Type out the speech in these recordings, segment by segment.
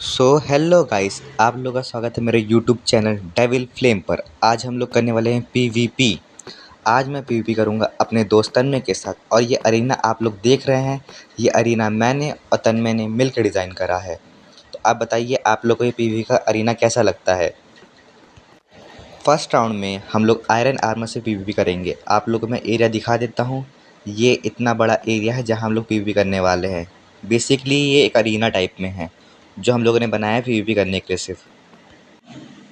Hello guys, आप लोगों का स्वागत है मेरे यूट्यूब चैनल डेविल फ्लेम पर। आज हम लोग करने वाले हैं पीवीपी। आज मैं पीवीपी करूंगा अपने दोस्त तन्मय के साथ। और ये अरीना आप लोग देख रहे हैं, ये अरीना मैंने और तन्मय ने मिलकर डिज़ाइन करा है। तो आप बताइए, आप लोग को ये पीवीपी का अरीना कैसा लगता है। फर्स्ट राउंड में हम लोग आयरन आर्मर से पीवीपी करेंगे। आप लोगों को मैं एरिया दिखा देता हूँ। ये इतना बड़ा एरिया है जहाँ हम लोग पीवीपी करने वाले हैं। बेसिकली ये एक अरीना टाइप में है जो हम लोगों ने बनाया है पीवीपी करने के लिए सिर्फ।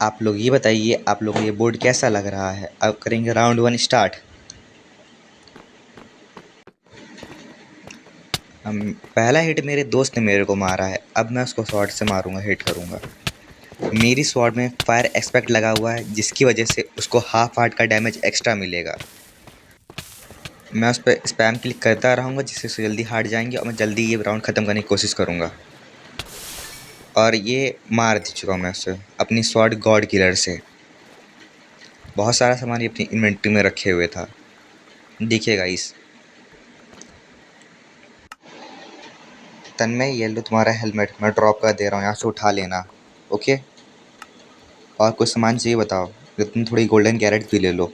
आप लोग ये बताइए, आप लोगों को ये बोर्ड कैसा लग रहा है। अब करेंगे राउंड 1 स्टार्ट। हम पहला हिट मेरे दोस्त ने मेरे को मारा है। अब मैं उसको शॉर्ट से मारूंगा, हिट करूंगा। मेरी स्वॉर्ड में फायर एक्सपेक्ट लगा हुआ है, जिसकी वजह से उसको हाफ हार्ट का डैमेज एक्स्ट्रा मिलेगा। मैं उस पर स्पैम क्लिक करता रहूँगा जिससे उसे जल्दी हार्ट जाएंगे और मैं जल्दी ये राउंड ख़त्म करने की कोशिश करूँगा। और ये मार दे चुका हूँ मैं उससे अपनी स्वॉर्ड गॉड किलर से। बहुत सारा सामान ये अपनी इन्वेंट्री में रखे हुए था, देखिएगा इस। तन्मय, ये लो तुम्हारा हेलमेट, मैं ड्रॉप कर दे रहा हूँ, यहाँ से उठा लेना। ओके। और कुछ सामान चाहिए बताओ, तुम थोड़ी गोल्डन कैरेट भी ले लो।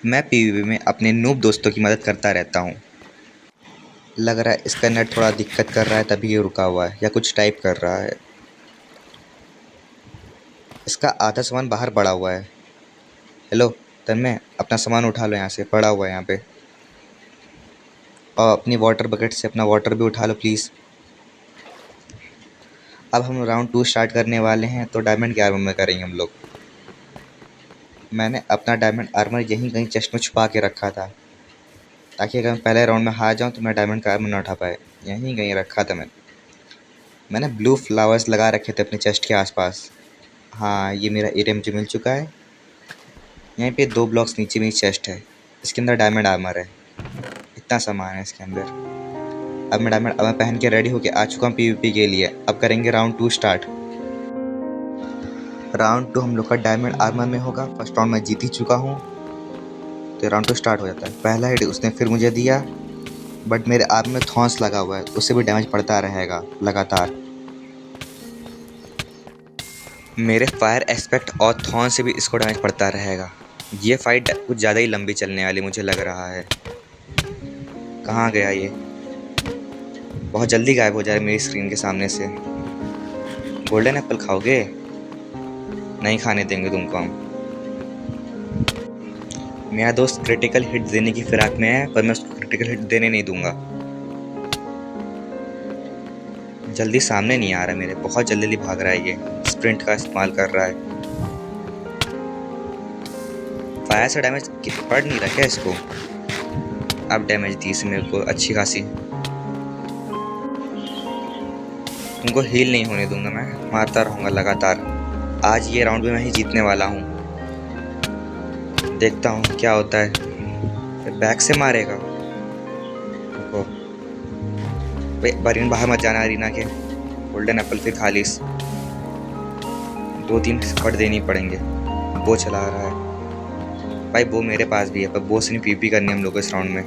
मैं पीवीपी में अपने नूब दोस्तों की मदद करता रहता हूँ। लग रहा है इसका नेट थोड़ा दिक्कत कर रहा है, तभी ये रुका हुआ है या कुछ टाइप कर रहा है। इसका आधा सामान बाहर पड़ा हुआ है। हेलो तन्मय, अपना सामान उठा लो, यहाँ से पड़ा हुआ है यहाँ पे। और अपनी वाटर बकेट से अपना वाटर भी उठा लो प्लीज़। अब हम राउंड 2 स्टार्ट करने वाले हैं। तो डायमंड के आर्मर में करेंगे हम लोग। मैंने अपना डायमंड आर्मर यहीं कहीं चेस्ट में छुपा के रखा था, ताकि अगर मैं पहले राउंड में हार जाऊं तो मैं डायमंड का आर्मर ना उठा पाए। यहीं कहीं रखा था मैंने ब्लू फ्लावर्स लगा रखे थे अपने चेस्ट के आसपास। हाँ, ये मेरा एरिया मुझे मिल चुका है। यहीं पे 2 ब्लॉक्स नीचे मेरी चेस्ट है, इसके अंदर डायमंड आर्मर है। इतना सामान है इसके अंदर। अब मैं पहन के रेडी होके आ चुका हूँ पीवीपी के लिए। अब करेंगे राउंड 2 स्टार्ट। राउंड 2 हम लोग का डायमंड आर्मर में होगा। फर्स्ट राउंड मैं जीत ही चुका हूँ, तो राउंड 2 स्टार्ट हो जाता है। पहला हिट उसने फिर मुझे दिया, बट मेरे आर्मर में थॉर्न्स लगा हुआ है, उससे भी डैमेज पड़ता रहेगा लगातार। मेरे फायर एस्पेक्ट और थॉर्न से भी इसको डैमेज पड़ता रहेगा। ये फाइट कुछ ज़्यादा ही लंबी चलने वाली मुझे लग रहा है। कहाँ गया ये? बहुत जल्दी गायब हो जाए मेरी स्क्रीन के सामने से। गोल्डन एप्पल खाओगे? नहीं खाने देंगे तुमको हम। मेरा दोस्त क्रिटिकल हिट देने की फिराक में है, पर मैं उसको क्रिटिकल हिट देने नहीं दूंगा। जल्दी सामने नहीं आ रहा मेरे, बहुत जल्दी भाग रहा है ये, स्प्रिंट का इस्तेमाल कर रहा है। फायर से डैमेज पड़ नहीं रहा क्या इसको? अब डैमेज दी इसे मेरे को अच्छी खासी। तुमको हील नहीं होने दूंगा, मैं मारता रहूँगा लगातार। आज ये राउंड भी मैं ही जीतने वाला हूँ। देखता हूँ क्या होता है। फिर बैक से मारेगा। बरीन बाहर मत जाना अरीना के। गोल्डन एप्पल फिर खा लीस। 2-3 स्क्वाड देनी पड़ेंगे। वो चला रहा है भाई, वो मेरे पास भी है, पर वो से नहीं पीपी करनी हम लोग इस राउंड में।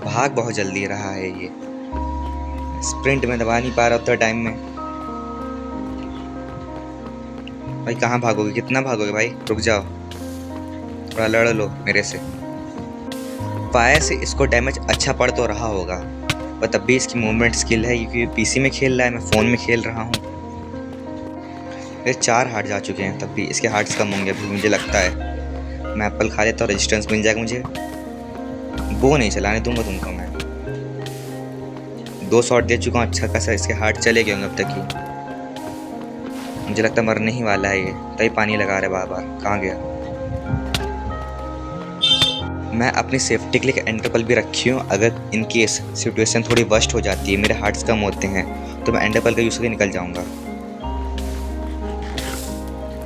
भाग बहुत जल्दी रहा है ये, स्प्रिंट में दबा नहीं पा रहा उतना टाइम में। भाई कहाँ भागोगे, कितना भागोगे भाई? रुक जाओ, थोड़ा लड़ लो मेरे से। फायर से इसको डैमेज अच्छा पड़ तो रहा होगा, पर तब भी इसकी मूवमेंट स्किल है, क्योंकि पीसी में खेल रहा है, मैं फ़ोन में खेल रहा हूँ। मेरे 4 हार्ट जा चुके हैं, तब भी इसके हार्ट्स कम होंगे अभी मुझे लगता है। मैं एप्पल खा लेता हूँ, रेजिस्टेंस मिल जाएगा मुझे। वो नहीं चलाने दूंगा तुमको मैं। 2 शॉट दे चुका हूँ, अच्छा खासा इसके हार्ट चले गए होंगे अब तक ही। मुझे लगता है मरने ही वाला है ये, तभी पानी लगा रहे बार बार। कहाँ गया? मैं अपनी सेफ्टी के लिए एंडरपल भी रखी हूँ। अगर इन केस सिचुएशन थोड़ी वर्स्ट हो जाती है, मेरे हार्ट्स कम होते हैं, तो मैं एंडरपल का यूज़ करके निकल जाऊँगा।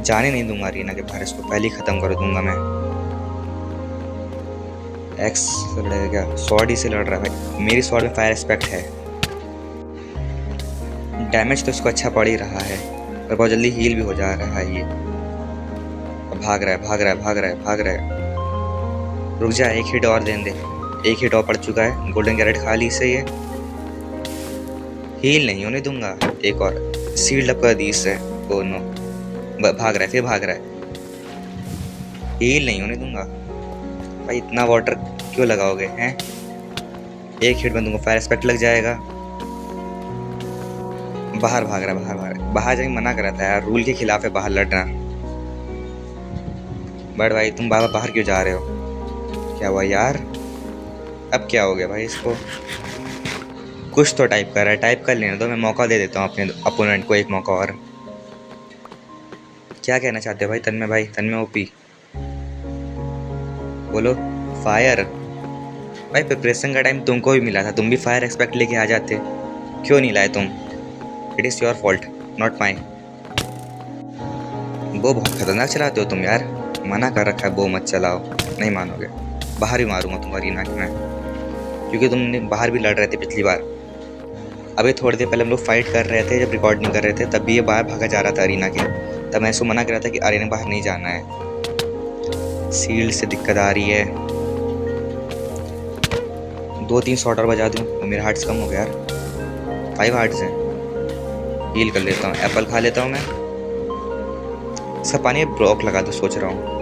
जाने नहीं दूंगा अरीना के बाहर, इसको पहले ही ख़त्म कर दूंगा मैं। एक्स से लड़ेगा क्या? स्वॉर्ड ही से लड़ रहा है भाई। मेरी स्वॉर्ड में फायर एस्पेक्ट है। डैमेज तो इसको अच्छा पड़ ही रहा है, और बहुत जल्दी हील भी हो जा रहा है ये। भाग रहा है, भाग रहा है, भाग रहा है, भाग रहा है। रुक जा, एक हिट और देने दे। एक हिट और पड़ चुका है। गोल्डन कैरेट खा ली इससे ये। हील नहीं होने दूंगा। एक और सील्ड अप कर दी इससे। ओ नो, भाग रहा है, फिर भाग रहा है। हील नहीं होने दूंगा भाई। इतना वाटर क्यों लगाओगे हैं? एक हिट में दूंगा, फायर एस्पेक्ट लग जाएगा। बाहर भाग रहा है, बाहर जाके मना करा था यार, रूल के खिलाफ है बाहर लड़ना। बट भाई तुम बाबा बाहर क्यों जा रहे हो? क्या हुआ यार? अब क्या हो गया भाई इसको? कुछ तो टाइप कर रहा है, टाइप कर लेने दो, मैं मौका दे देता हूँ अपने अपोनेंट को, एक मौका और। क्या कहना चाहते हो भाई भाई तन्मय ओपी? बोलो। फायर। भाई प्रिपरेशन का टाइम तुमको भी मिला था, तुम भी फायर एक्सपेक्ट लेके आ जाते, क्यों नहीं लाए तुम? It is your fault, not my. वो बहुत खतरनाक चलाते हो तुम यार, मना कर रखा है वो मत चलाओ, नहीं मानोगे। बाहर भी मारूंगा तुम्हारी नाक में, क्योंकि तुमने बाहर भी लड़ रहे थे पिछली बार। अभी थोड़ी देर पहले हम लोग फाइट कर रहे थे, जब रिकॉर्ड नहीं कर रहे थे, तब भी ये बाहर भागा जा रहा था अरीना के। तब मैं इसको मना कर रहा था कि अरीना बाहर नहीं जाना है। सील्ड से दिक्कत आ रही है। 2-3 शॉट और बजा दूँ, मेरे हार्ट्स कम हो गया यार, 5 हार्ट्स हैं। हील कर लेता हूँ, एप्पल खा लेता हूँ मैं। इसका पानी ब्लॉक लगा दो सोच रहा हूँ,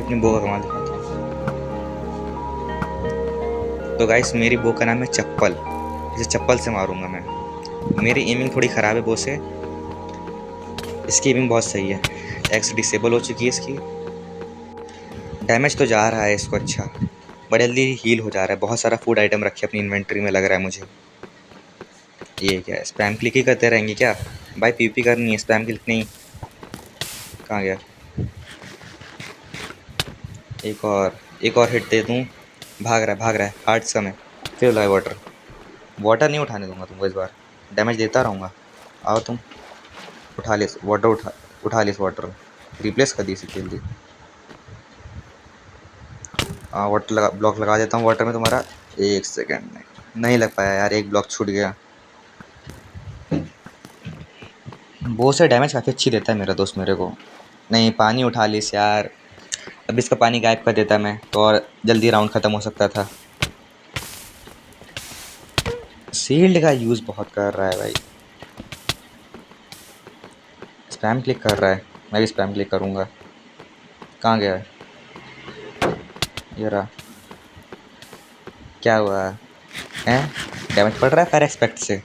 अपनी बो का कमाल दिखाता हूँ। तो गाइस मेरी बो का नाम है चप्पल, इसे चप्पल से मारूंगा मैं। मेरी एमिंग थोड़ी ख़राब है बो से, इसकी एमिंग बहुत सही है। एक्स डिसेबल हो चुकी है इसकी। डैमेज तो जा रहा है इसको अच्छा, बट जल्दी हील हो जा रहा है। बहुत सारा फूड आइटम रखे अपनी इन्वेंट्री में, लग रहा है मुझे। ये क्या है, स्पैम क्लिक ही करते रहेंगे क्या भाई? पीपी करनी है, स्पैम क्लिक नहीं। कहाँ गया? एक और हिट दे दूँ। भाग रहा है, हार्ट्स कम है। फिर लाइव वाटर नहीं उठाने दूंगा तुमको इस बार, डैमेज देता रहूँगा। आओ तुम, उठा ले वाटर, उठा ले वाटर, रिप्लेस कर दी इसी जल्दी। हाँ वाटर लगा, ब्लॉक लगा देता हूँ वाटर में तुम्हारा। 1 सेकेंड में नहीं लग पाया यार, एक ब्लॉक छूट गया। बहुत से डैमेज काफ़ी अच्छी देता है मेरा दोस्त मेरे को। नहीं, पानी उठा लीस यार, अब इसका पानी गायब कर देता मैं तो और जल्दी राउंड ख़त्म हो सकता था। शील्ड का यूज़ बहुत कर रहा है भाई, स्पैम क्लिक कर रहा है। मैं भी स्पैम क्लिक करूँगा। कहाँ गया है? ये रहा। क्या हुआ है? डैमेज पड़ रहा है फायर एक्सपेक्ट से।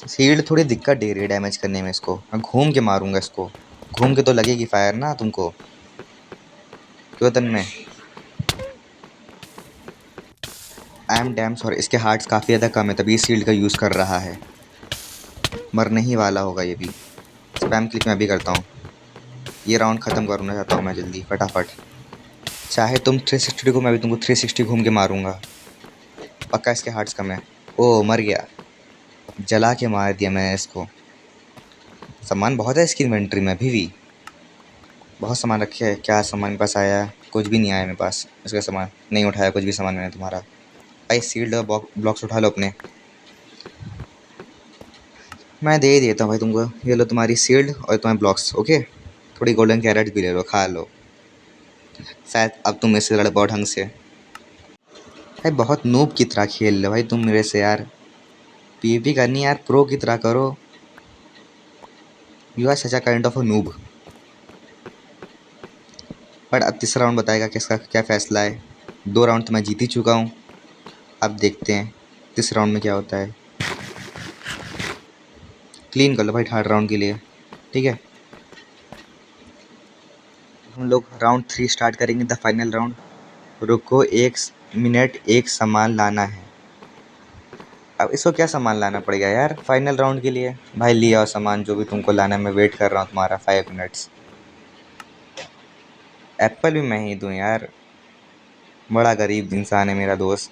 शील्ड थोड़ी दिक्कत दे रही है डैमेज करने में इसको। मैं घूम के मारूंगा इसको, घूम के तो लगेगी फायर ना तुमको, क्यों तन्मय? आई एम डैम सॉरी, इसके हार्ट्स काफ़ी ज़्यादा कम है तभी शील्ड का यूज़ कर रहा है। मरने ही वाला होगा ये भी। स्पैम क्लिक मैं भी करता हूँ, ये राउंड ख़त्म करना चाहता हूँ मैं जल्दी फटाफट। चाहे तुम 360 को, मैं भी तुमको 360 घूम के मारूंगा पक्का। इसके हार्ट्स कम है। ओ मर गया, जला के मार दिया मैंने इसको। सामान बहुत है इसकी इन्वेंट्री में अभी भी, बहुत सामान रखे है। क्या सामान मेरे पास आया? कुछ भी नहीं आया मेरे पास। इसका सामान नहीं उठाया, कुछ भी सामान मैंने तुम्हारा। भाई सील्ड ब्लॉक्स उठा लो अपने, मैं दे ही देता हूँ भाई तुमको। ये लो तुम्हारी सील्ड और तुम्हारे ब्लॉक्स, ओके। थोड़ी गोल्डन कैरेट भी ले लो, खा लो, शायद अब तुम मेरे से लड़ पाओ ढंग से। भाई बहुत नूब की तरह खेल लो भाई तुम मेरे से यार, पीवीपी करनी यार प्रो की तरह करो। You are such a kind of a noob. But अब तीसरा राउंड बताएगा किसका क्या फैसला है। 2 राउंड तो मैं जीत ही चुका हूँ, अब देखते हैं तीसरे राउंड में क्या होता है। क्लीन कर लो भाई 3rd राउंड के लिए, ठीक है। हम लोग राउंड 3 स्टार्ट करेंगे, द फाइनल राउंड। रुको 1 मिनट, एक सामान लाना है। अब इसको क्या सामान लाना पड़ेगा यार फाइनल राउंड के लिए? भाई लिया सामान जो भी तुमको लाना है, मैं वेट कर रहा हूँ तुम्हारा 5 मिनट्स। एप्पल भी मैं ही दूँ यार, बड़ा गरीब इंसान है मेरा दोस्त,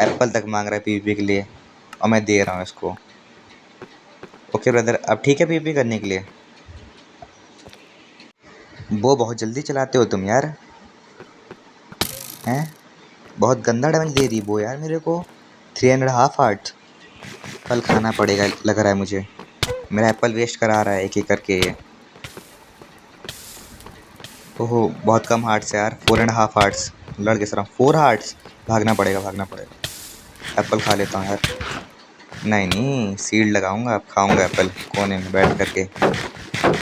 एप्पल तक मांग रहा है पीवीपी के लिए और मैं दे रहा हूँ इसको। ओके ब्रदर, अब ठीक है पीवीपी करने के लिए। वो बहुत जल्दी चलाते हो तुम यार, हैं? बहुत गंदा डैमेज दे रही वो यार मेरे को। 3.5 हार्ट एप्पल खाना पड़ेगा लग रहा है मुझे, मेरा एप्पल वेस्ट करा रहा है एक एक करके ये। ओहो बहुत कम हार्ट्स है यार, 4.5 हार्ट्स। लड़के सर 4 हार्ट्स। भागना पड़ेगा, भागना पड़ेगा। एप्पल खा लेता हूँ यार। नहीं नहीं, सीड लगाऊंगा, अब खाऊंगा एप्पल कोने में बैठ करके।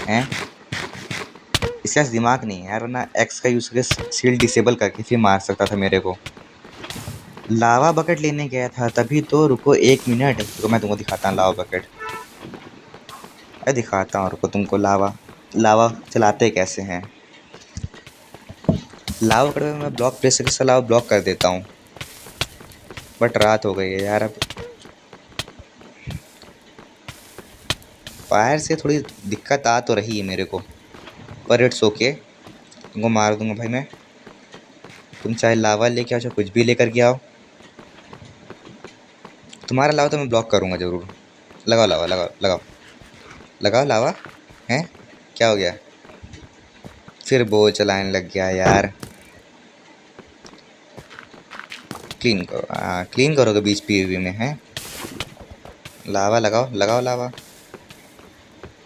हैं, इसके पास दिमाग नहीं है यार, वरना एक्स का यूज़ करके सीड डिसेबल करके फिर मार सकता था मेरे को। लावा बकेट लेने गया था तभी तो। रुको 1 मिनट, रुको मैं तुमको दिखाता हूँ लावा बकेट। मैं दिखाता हूँ, रुको तुमको लावा लावा चलाते कैसे हैं। लावा बकेट में मैं ब्लॉक प्रेस करके लावा ब्लॉक कर देता हूँ। बट रात हो गई है यार, अब फायर से थोड़ी दिक्कत आ तो रही है मेरे को, पर इट्स ओके। तुमको मार दूंगा भाई मैं। तुम चाहे लावा लेके आओ, चाहे कुछ भी लेकर के आओ, तुम्हारा लावा तो मैं ब्लॉक करूँगा ज़रूर। लगाओ लावा, लगाओ लगाओ लगाओ लावा। हैं, क्या हो गया? फिर बो चलाने लग गया यार। क्लीन करो, हाँ क्लीन करोगे बीच पीवीपी में? हैं, लावा लगाओ, लगाओ लावा।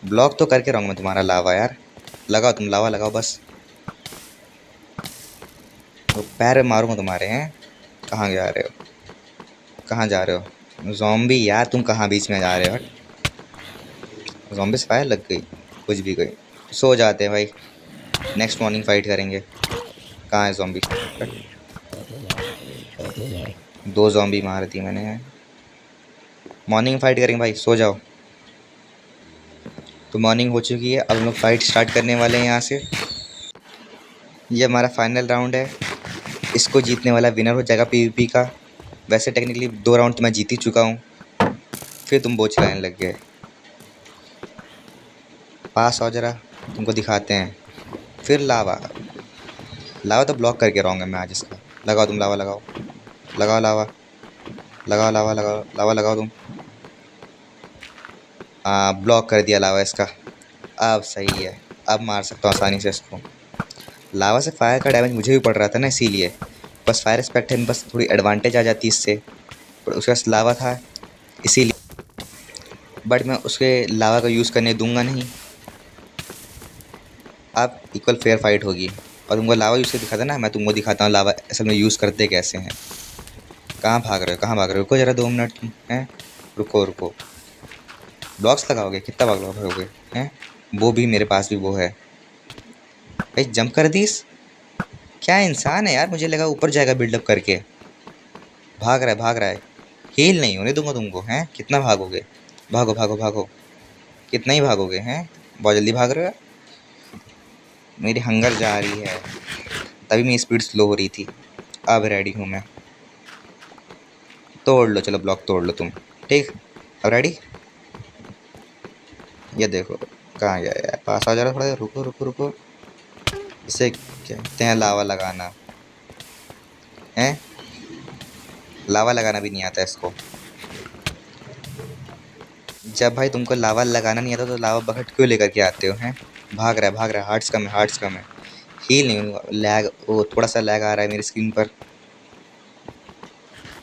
ब्लॉक तो करके रहूँगा मैं तुम्हारा लावा यार। लगाओ तुम लावा, लगाओ बस। तो पैर मारूंगा तुम्हारे। हैं, कहाँ जा रहे हो? कहाँ जा रहे हो ज़ॉम्बी? यार तुम कहाँ बीच में जा रहे हो? ज़ॉम्बी से फायर लग गई, कुछ भी गई। सो जाते हैं भाई, नेक्स्ट मॉर्निंग फाइट करेंगे। कहाँ है ज़ॉम्बी? 2 ज़ॉम्बी मार दी मैंने। मॉर्निंग फाइट करेंगे भाई, सो जाओ। तो मॉर्निंग हो चुकी है, अब हम लोग फाइट स्टार्ट करने वाले हैं यहाँ से। ये हमारा फाइनल राउंड है, इसको जीतने वाला विनर हो जाएगा पीवीपी का। वैसे टेक्निकली 2 राउंड तो मैं जीत ही चुका हूँ। फिर तुम बोझ चलाने लग गए। पास आओ जरा, तुमको दिखाते हैं। फिर लावा, लावा तो ब्लॉक करके रहूँगा मैं आज इसका। लगाओ तुम लावा, लगाओ लगाओ लावा, लगाओ लावा, लगाओ लावा, लगाओ तुम। हाँ, ब्लॉक कर दिया लावा इसका। अब सही है, अब मार सकता हूँ आसानी से इसको। लावा से फायर का डैमेज मुझे भी पड़ रहा था ना, इसीलिए। बस फायर स्पेक्ट है, बस थोड़ी एडवांटेज आ जाती इससे, पर उसके पास लावा था इसीलिए। बट मैं उसके लावा का यूज़ करने दूंगा नहीं। अब इक्वल फेयर फाइट होगी, और तुमको लावा यूज़ करके दिखाता ना, मैं तुमको दिखाता हूँ लावा असल में यूज़ करते कैसे हैं। कहाँ भाग रहे हो, कहाँ भाग रहे हो? रुको ज़रा 2 मिनट तुम। हैं, रुको रुको। ब्लॉक्स लगाओगे? कितना भागोगे? हैं, वो भी मेरे पास भी वो है भाई। जंप कर दीस, क्या इंसान है यार, मुझे लगा ऊपर जाएगा बिल्डअप करके। भाग रहा है, भाग रहा है। हील नहीं होने दूंगा तुमको। हैं, कितना भागोगे? भागो भागो भागो, कितना ही भागोगे? हैं, बहुत जल्दी भाग रहे हो। मेरी हंगर जा रही है, तभी मेरी स्पीड स्लो हो रही थी। अब रेडी हूँ मैं। तोड़ लो, चलो ब्लॉक तोड़ लो तुम। ठीक, अब रेडी। ये देखो कहाँ गया यार, पास आ जा रहा थोड़ा। रुको रुको रुको, इसे कहते हैं लावा लगाना। है, लावा लगाना भी नहीं आता इसको। जब भाई तुमको लावा लगाना नहीं आता तो लावा बकेट क्यों लेकर के आते हो? हैं, भाग रहा है, भाग रहा है। हार्ट्स कम है, हार्ट्स कम है। हील नहीं होगा, लैग, वो थोड़ा सा लैग आ रहा है मेरी स्क्रीन पर।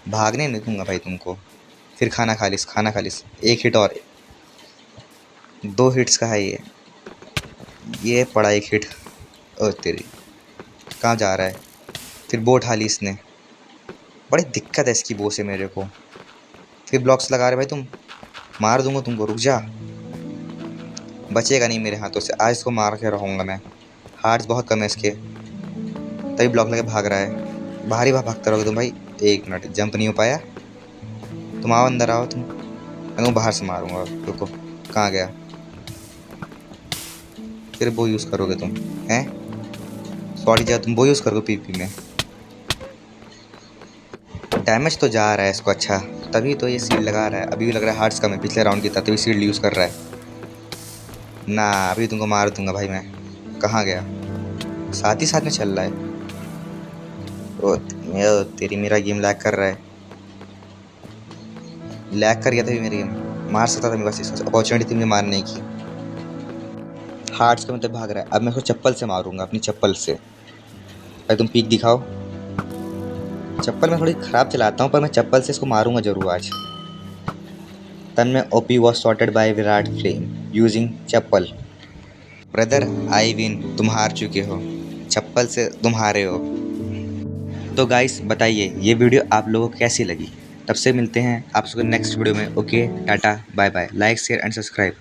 भागने नहीं दूंगा भाई तुमको। फिर खाना खा लिस, खाना खा लिस। 1 हिट और 2 हिट्स का है ये पड़ा 1 हिट। ओ तेरी, कहाँ जा रहा है? फिर बो उठा ली इसने। बड़ी दिक्कत है इसकी बो से मेरे को। फिर ब्लॉक्स लगा रहे भाई तुम, मार दूंगा तुमको, रुक जा। बचेगा नहीं मेरे हाथों से, आज इसको मार के रहूँगा मैं। हार्ट्स बहुत कम है इसके, तभी ब्लॉक लगे भाग रहा है। बाहर ही भागते रहोगे तुम भाई। 1 मिनट, जंप नहीं हो पाया। तुम आओ, अंदर आओ तुम, मैं तुमको बाहर से मारूंगा। रुको, कहाँ गया? फिर वो यूज़ करोगे तुम? हैं, सॉरी जब तुम वो यूज़ करोगे पीपी में। डैमेज तो जा रहा है इसको अच्छा, तभी तो ये सील लगा रहा है। अभी भी लग रहा है हार्ट्स कम है, पिछले राउंड की था तभी सील यूज़ कर रहा है ना। अभी तुमको मार दूंगा भाई मैं। कहाँ गया? साथ ही साथ में चल रहा है। ओ तेरी, मेरा गेम लैग कर रहा है। लैग कर गया था मेरी गेम, मार सकता था। मेरे पास अपॉर्चुनिटी थी मुझे मारने की। हार्ट्स का मतलब भाग रहा है। अब मैं उसको चप्पल से मारूंगा, अपनी चप्पल से। भाई तुम पीक दिखाओ। चप्पल मैं थोड़ी ख़राब चलाता हूँ, पर मैं चप्पल से इसको मारूंगा जरूर आज। तन में OP was sorted by Virat flame using chappal. Brother I win, तुम हार चुके हो। चप्पल से तुम हारे हो। तो गाइस बताइए ये वीडियो आप लोगों को कैसी लगी। तब से मिलते हैं आप सबको नेक्स्ट वीडियो में। Okay tata bye bye. Like share and subscribe.